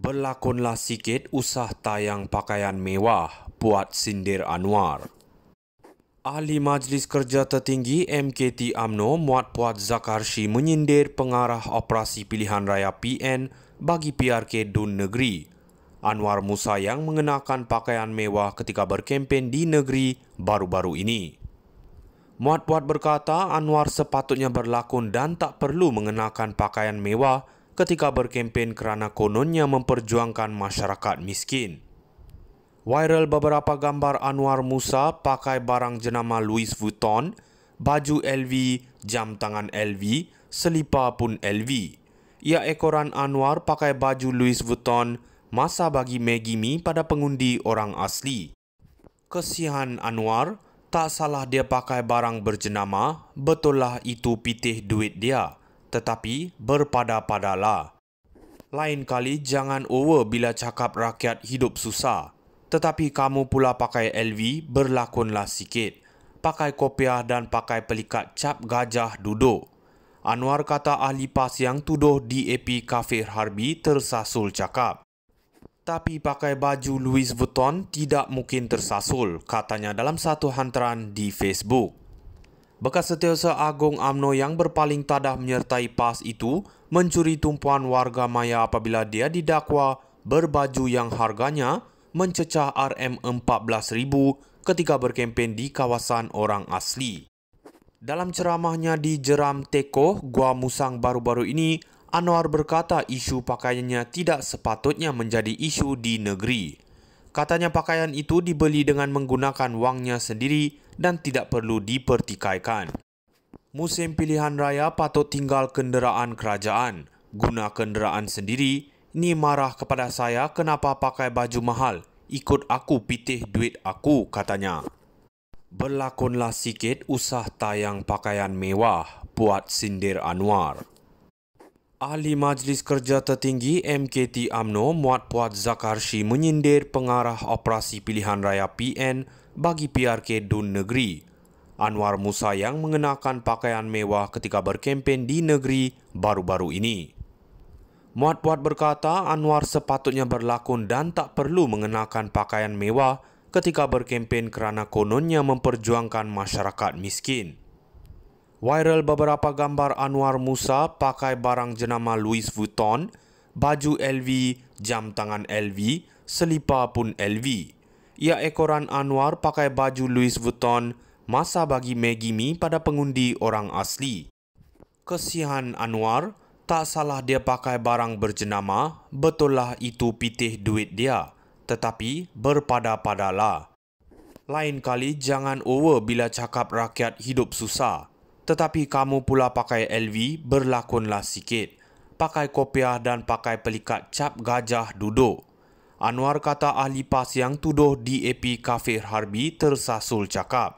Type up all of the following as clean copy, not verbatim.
Berlakonlah sikit usah tayang pakaian mewah buat sindir Anwar. Ahli Majlis Kerja Tertinggi MKT UMNO Muhammad Fuad Zakarshi menyindir pengarah operasi pilihan raya PN bagi PRK Dun Negeri, Anwar Musa, yang mengenakan pakaian mewah ketika berkempen di negeri baru-baru ini. Muhammad Fuad berkata Anwar sepatutnya berlakon dan tak perlu mengenakan pakaian mewah ketika berkempen kerana kononnya memperjuangkan masyarakat miskin. Viral beberapa gambar Anwar Musa pakai barang jenama Louis Vuitton, baju LV, jam tangan LV, selipar pun LV. Ia ekoran Anwar pakai baju Louis Vuitton masa bagi Maggi Mee pada pengundi orang asli. Kesian Anwar, tak salah dia pakai barang berjenama, betul lah itu pitih duit dia. Tetapi berpada-padalah. Lain kali jangan over bila cakap rakyat hidup susah. Tetapi kamu pula pakai LV, berlakonlah sikit. Pakai kopiah dan pakai pelikat cap gajah duduk. Anwar kata ahli PAS yang tuduh DAP kafir harbi tersasul cakap. Tapi pakai baju Louis Vuitton tidak mungkin tersasul, katanya dalam satu hantaran di Facebook. Bekas Setiausaha Agung UMNO yang berpaling tadah menyertai PAS itu mencuri tumpuan warga maya apabila dia didakwa berbaju yang harganya mencecah RM14,000 ketika berkempen di kawasan orang asli. Dalam ceramahnya di Jeram Tekoh, Gua Musang baru-baru ini, Anwar berkata isu pakaiannya tidak sepatutnya menjadi isu di negeri. Katanya pakaian itu dibeli dengan menggunakan wangnya sendiri dan tidak perlu dipertikaikan. Musim pilihan raya patut tinggal kenderaan kerajaan, guna kenderaan sendiri. Ni marah kepada saya kenapa pakai baju mahal, ikut aku pitih duit aku, katanya. Berlakonlah sikit usah tayang pakaian mewah buat sindir Anwar. Ahli Majlis Kerja Tertinggi MKT UMNO Muhammad Fuad Zakarshi menyindir pengarah operasi pilihan raya PN bagi PRK Dun Negeri, Anwar Musa, yang mengenakan pakaian mewah ketika berkempen di negeri baru-baru ini. Muhammad Fuad berkata Anwar sepatutnya berlakon dan tak perlu mengenakan pakaian mewah ketika berkempen kerana kononnya memperjuangkan masyarakat miskin. Viral beberapa gambar Anwar Musa pakai barang jenama Louis Vuitton, baju LV, jam tangan LV, selipar pun LV. Ia ekoran Anwar pakai baju Louis Vuitton masa bagi Maggi Mee pada pengundi orang asli. Kesian Anwar, tak salah dia pakai barang berjenama, betul lah itu pitih duit dia. Tetapi berpada-padalah. Lain kali jangan over bila cakap rakyat hidup susah. Tetapi kamu pula pakai LV, berlakonlah sikit. Pakai kopiah dan pakai pelikat cap gajah duduk. Anwar kata ahli PAS yang tuduh DAP kafir harbi tersasul cakap.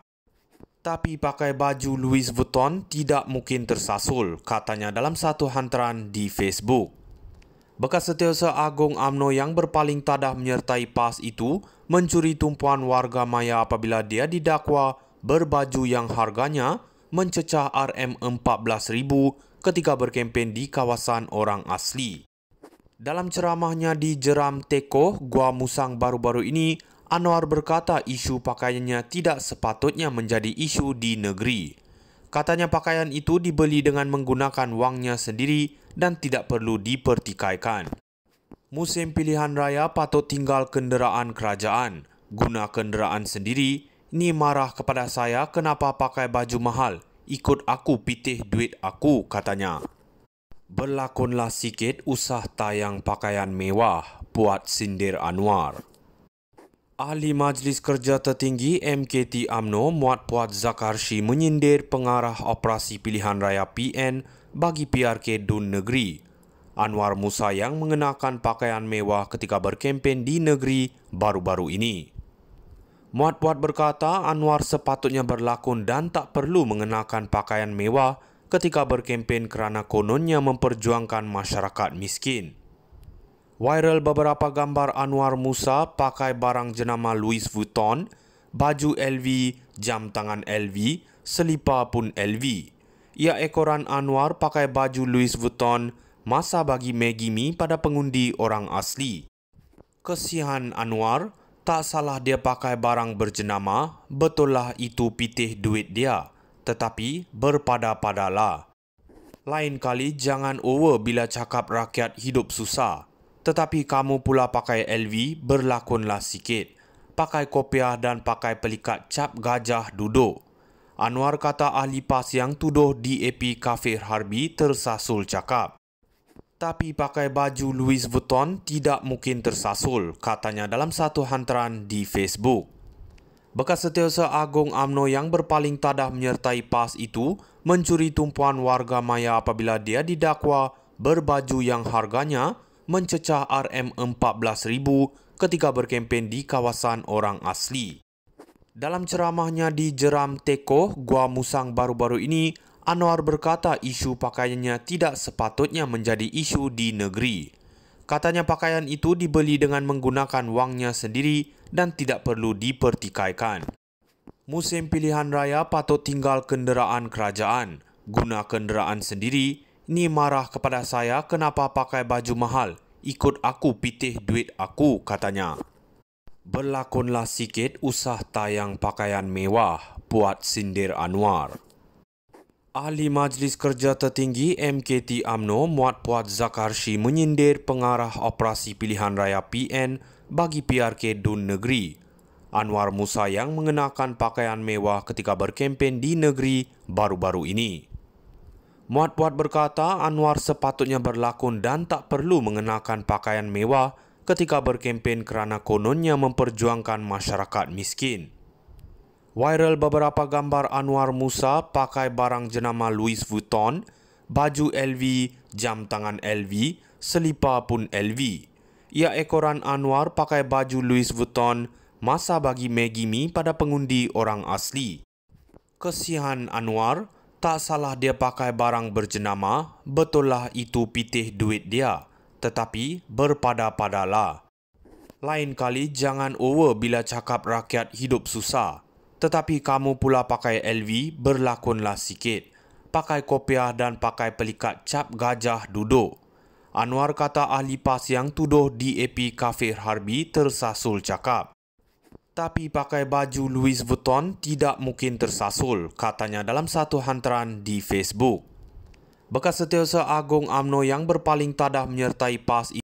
Tapi pakai baju Louis Vuitton tidak mungkin tersasul, katanya dalam satu hantaran di Facebook. Bekas Setiausaha Agung UMNO yang berpaling tadah menyertai PAS itu mencuri tumpuan warga maya apabila dia didakwa berbaju yang harganya mencecah RM14,000 ketika berkempen di kawasan orang asli. Dalam ceramahnya di Jeram Tekoh, Gua Musang baru-baru ini, Anwar berkata isu pakaiannya tidak sepatutnya menjadi isu di negeri. Katanya pakaian itu dibeli dengan menggunakan wangnya sendiri dan tidak perlu dipertikaikan. Musim pilihan raya patut tinggal kenderaan kerajaan, guna kenderaan sendiri. Ni marah kepada saya kenapa pakai baju mahal, ikut aku pitih duit aku, katanya. Berlakonlah sikit usah tayang pakaian mewah buat sindir Anwar. Ahli Majlis Kerja Tertinggi MKT UMNO Muhammad Fuad Zakarshi menyindir pengarah operasi pilihan raya PN bagi PRK Dun Negeri, Anwar Musa, yang mengenakan pakaian mewah ketika berkempen di negeri baru-baru ini. Muhammad Fuad berkata Anwar sepatutnya berlakon dan tak perlu mengenakan pakaian mewah ketika berkempen kerana kononnya memperjuangkan masyarakat miskin. Viral beberapa gambar Anwar Musa pakai barang jenama Louis Vuitton, baju LV, jam tangan LV, selipar pun LV. Ia ekoran Anwar pakai baju Louis Vuitton masa bagi Maggi Mi pada pengundi orang asli. Kesian Anwar, tak salah dia pakai barang berjenama, betullah itu pitih duit dia, tetapi berpada-padalah. Lain kali jangan over bila cakap rakyat hidup susah. Tetapi kamu pula pakai LV, berlakonlah sikit. Pakai kopiah dan pakai pelikat cap gajah duduk. Anwar kata ahli PAS yang tuduh DAP kafir harbi tersasul cakap. Tapi pakai baju Louis Vuitton tidak mungkin tersasul, katanya dalam satu hantaran di Facebook. Bekas Setiausaha Agung UMNO yang berpaling tadah menyertai PAS itu mencuri tumpuan warga maya apabila dia didakwa berbaju yang harganya mencecah RM14,000 ketika berkempen di kawasan orang asli. Dalam ceramahnya di Jeram Tekoh, Gua Musang baru-baru ini, Anwar berkata isu pakaiannya tidak sepatutnya menjadi isu di negeri. Katanya pakaian itu dibeli dengan menggunakan wangnya sendiri dan tidak perlu dipertikaikan. Musim pilihan raya patut tinggal kenderaan kerajaan. Guna kenderaan sendiri, ni marah kepada saya kenapa pakai baju mahal. Ikut aku pitih duit aku, katanya. Berlakonlah sikit usah tayang pakaian mewah, buat sindir Anwar. Ahli Majlis Kerja Tertinggi MKT UMNO Muhammad Puat Zakarshi menyindir pengarah operasi pilihan raya PN bagi PRK Dun Negeri, Anwar Musa yang mengenakan pakaian mewah ketika berkempen di negeri baru-baru ini. Muhammad Puat berkata Anwar sepatutnya berlakon dan tak perlu mengenakan pakaian mewah ketika berkempen kerana kononnya memperjuangkan masyarakat miskin. Viral beberapa gambar Anwar Musa pakai barang jenama Louis Vuitton, baju LV, jam tangan LV, selipar pun LV. Ia ekoran Anwar pakai baju Louis Vuitton, masa bagi Maggi Mi pada pengundi orang asli. Kesian Anwar, tak salah dia pakai barang berjenama, betullah itu pitih duit dia, tetapi berpada-padalah. Lain kali jangan over bila cakap rakyat hidup susah. Tetapi kamu pula pakai LV, berlakonlah sikit. Pakai kopiah dan pakai pelikat cap gajah duduk. Anwar kata ahli PAS yang tuduh DAP kafir harbi tersasul cakap. Tapi pakai baju Louis Vuitton tidak mungkin tersasul, katanya dalam satu hantaran di Facebook. Bekas Setiausaha Agung UMNO yang berpaling tadah menyertai PAS